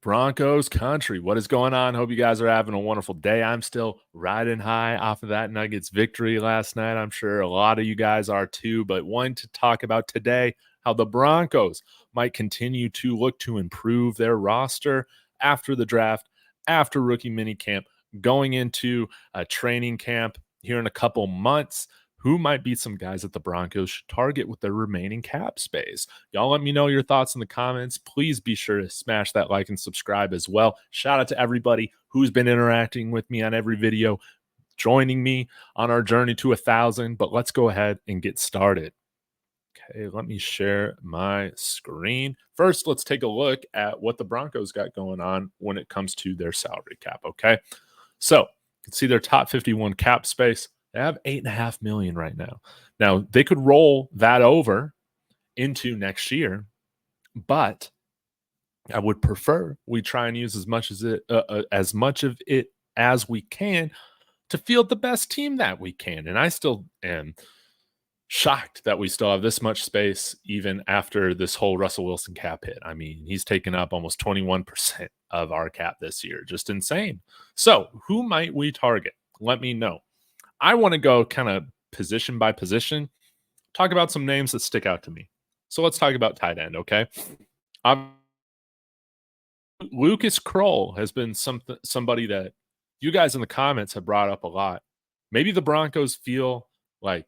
Broncos country. What is going on? Hope you guys are having a wonderful day. I'm still riding high off of that Nuggets victory last night. I'm sure a lot of you guys are too, but wanting to talk about today how the Broncos might continue to look to improve their roster after the draft, after rookie minicamp, going into a training camp here in a couple months. Who might be some guys that the Broncos should target with their remaining cap space? Y'all let me know your thoughts in the comments. Please be sure to smash that like and subscribe as well. Shout out to everybody who's been interacting with me on every video, joining me on our journey to 1,000. But let's go ahead and get started. Okay, let me share my screen. First, let's take a look at what the Broncos got going on when it comes to their salary cap, okay? So you can see their top 51 cap space. They have $8.5 million right now. Now, they could roll that over into next year, but I would prefer we try and use as much of it as we can to field the best team that we can. And I still am shocked that we still have this much space even after this whole Russell Wilson cap hit. I mean, he's taken up almost 21% of our cap this year. Just insane. So who might we target? Let me know. I want to go kind of position by position, talk about some names that stick out to me. So let's talk about tight end, okay? Lucas Kroll has been somebody that you guys in the comments have brought up a lot. Maybe the Broncos feel like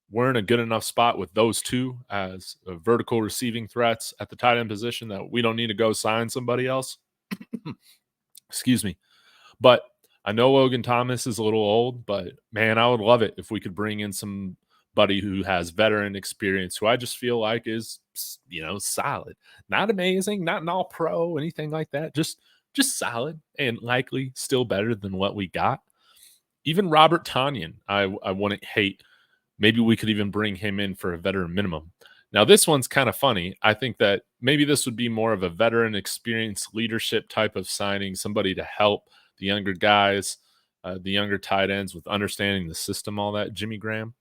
we're in a good enough spot with those two as vertical receiving threats at the tight end position that we don't need to go sign somebody else. Excuse me. But I know Logan Thomas is a little old, but man, I would love it if we could bring in somebody who has veteran experience, who I just feel like is, solid. Not amazing, not an all-pro, anything like that. Just solid and likely still better than what we got. Even Robert Tonyan, I wouldn't hate. Maybe we could even bring him in for a veteran minimum. Now, this one's kind of funny. I think that maybe this would be more of a veteran experience leadership type of signing, somebody to help the younger guys, the younger tight ends with understanding the system, all that. Jimmy Graham,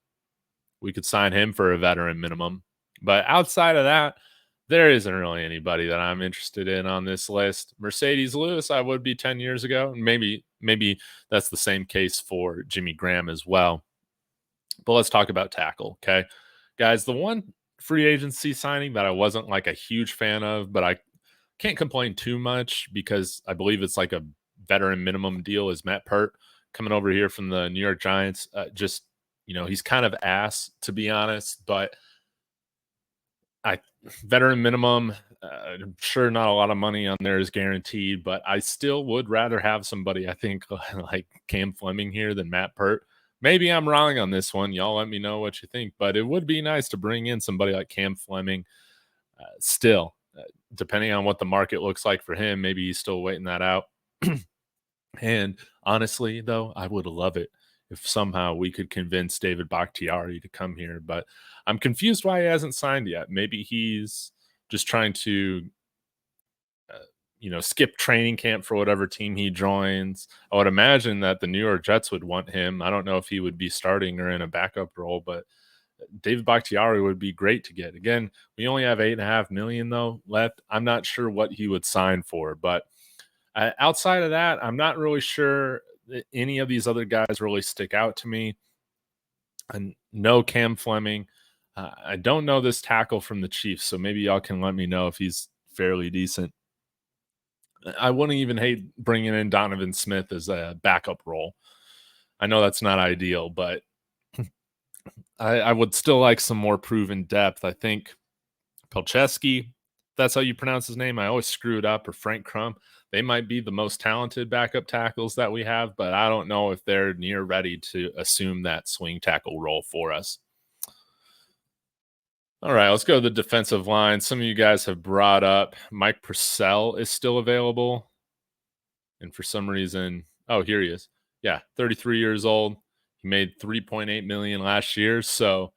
we could sign him for a veteran minimum. But outside of that, there isn't really anybody that I'm interested in on this list. Mercedes Lewis, I would be 10 years ago. Maybe that's the same case for Jimmy Graham as well. But let's talk about tackle, okay? Guys, the one free agency signing that I wasn't like a huge fan of, but I can't complain too much because I believe it's like a veteran minimum deal, is Matt Pert coming over here from the New York Giants. He's kind of ass, to be honest, but veteran minimum, I'm sure not a lot of money on there is guaranteed, but I still would rather have somebody, I think, like Cam Fleming here than Matt Pert. Maybe I'm wrong on this one. Y'all let me know what you think, but it would be nice to bring in somebody like Cam Fleming still, depending on what the market looks like for him. Maybe he's still waiting that out. And honestly, though, I would love it if somehow we could convince David Bakhtiari to come here, but I'm confused why he hasn't signed yet. Maybe he's just trying to skip training camp for whatever team he joins. I would imagine that the New York Jets would want him. I don't know if he would be starting or in a backup role, but David Bakhtiari would be great to get. Again, we only have $8.5 million though left. I'm not sure what he would sign for, but outside of that, I'm not really sure that any of these other guys really stick out to me. And no Cam Fleming. I don't know this tackle from the Chiefs, so maybe y'all can let me know if he's fairly decent. I wouldn't even hate bringing in Donovan Smith as a backup role. I know that's not ideal, but I would still like some more proven depth. I think Pelcheski, that's how you pronounce his name. I always screw it up, or Frank Crump. They might be the most talented backup tackles that we have, but I don't know if they're near ready to assume that swing tackle role for us. All right, let's go to the defensive line. Some of you guys have brought up Mike Purcell is still available. And for some reason, oh, here he is. Yeah, 33 years old. He made $3.8 million last year. So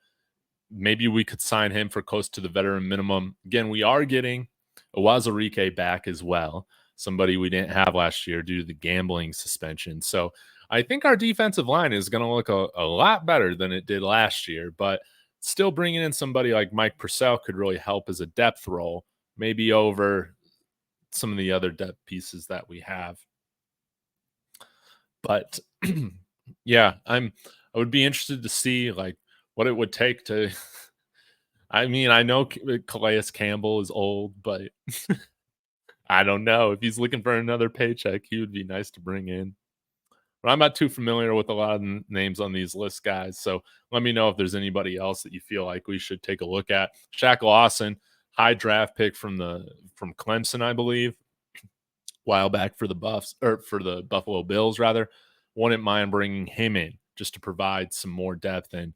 maybe we could sign him for close to the veteran minimum. Again, we are getting Uwazurike back as well, somebody we didn't have last year due to the gambling suspension. So I think our defensive line is going to look a lot better than it did last year, but still bringing in somebody like Mike Purcell could really help as a depth role, maybe over some of the other depth pieces that we have. But yeah, I would be interested to see like what it would take to. I mean, I know Calais Campbell is old, but I don't know if he's looking for another paycheck. He would be nice to bring in. But I'm not too familiar with a lot of names on these lists, guys. So let me know if there's anybody else that you feel like we should take a look at. Shaq Lawson, high draft pick from Clemson, I believe, while back for the Buffs or for the Buffalo Bills rather. Wouldn't mind bringing him in just to provide some more depth and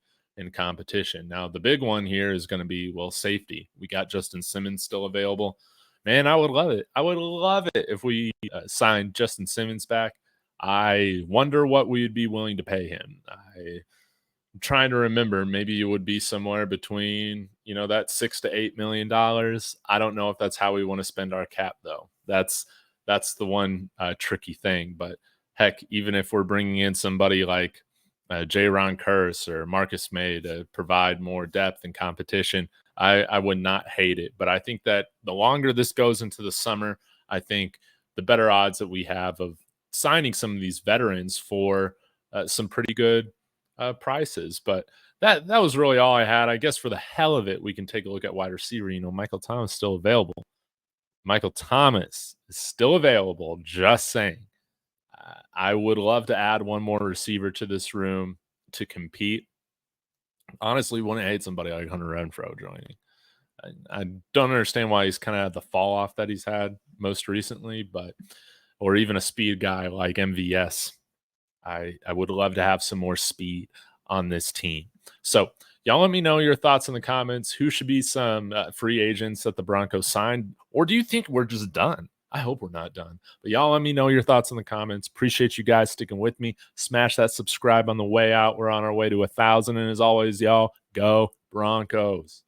competition. Now the big one here is going to be safety. We got Justin Simmons still available. Man, I would love it. I would love it if we signed Justin Simmons back. I wonder what we would be willing to pay him. I'm trying to remember. Maybe it would be somewhere between, that $6 to $8 million. I don't know if that's how we want to spend our cap, though. That's the one tricky thing. But heck, even if we're bringing in somebody like Ron Curse or Marcus May to provide more depth and competition, I would not hate it. But I think that the longer this goes into the summer, I think the better odds that we have of signing some of these veterans for some pretty good prices. But that was really all I had. I guess for the hell of it, we can take a look at wide receiver. Michael Thomas still available. Michael Thomas is still available. Just saying. I would love to add one more receiver to this room to compete. Honestly, wouldn't hate somebody like Hunter Renfrow joining. I don't understand why he's kind of had the fall off that he's had most recently, or even a speed guy like MVS. I would love to have some more speed on this team. So y'all let me know your thoughts in the comments. Who should be some free agents that the Broncos signed? Or do you think we're just done? I hope we're not done. But y'all let me know your thoughts in the comments. Appreciate you guys sticking with me. Smash that subscribe on the way out. We're on our way to 1,000. And as always, y'all, go Broncos.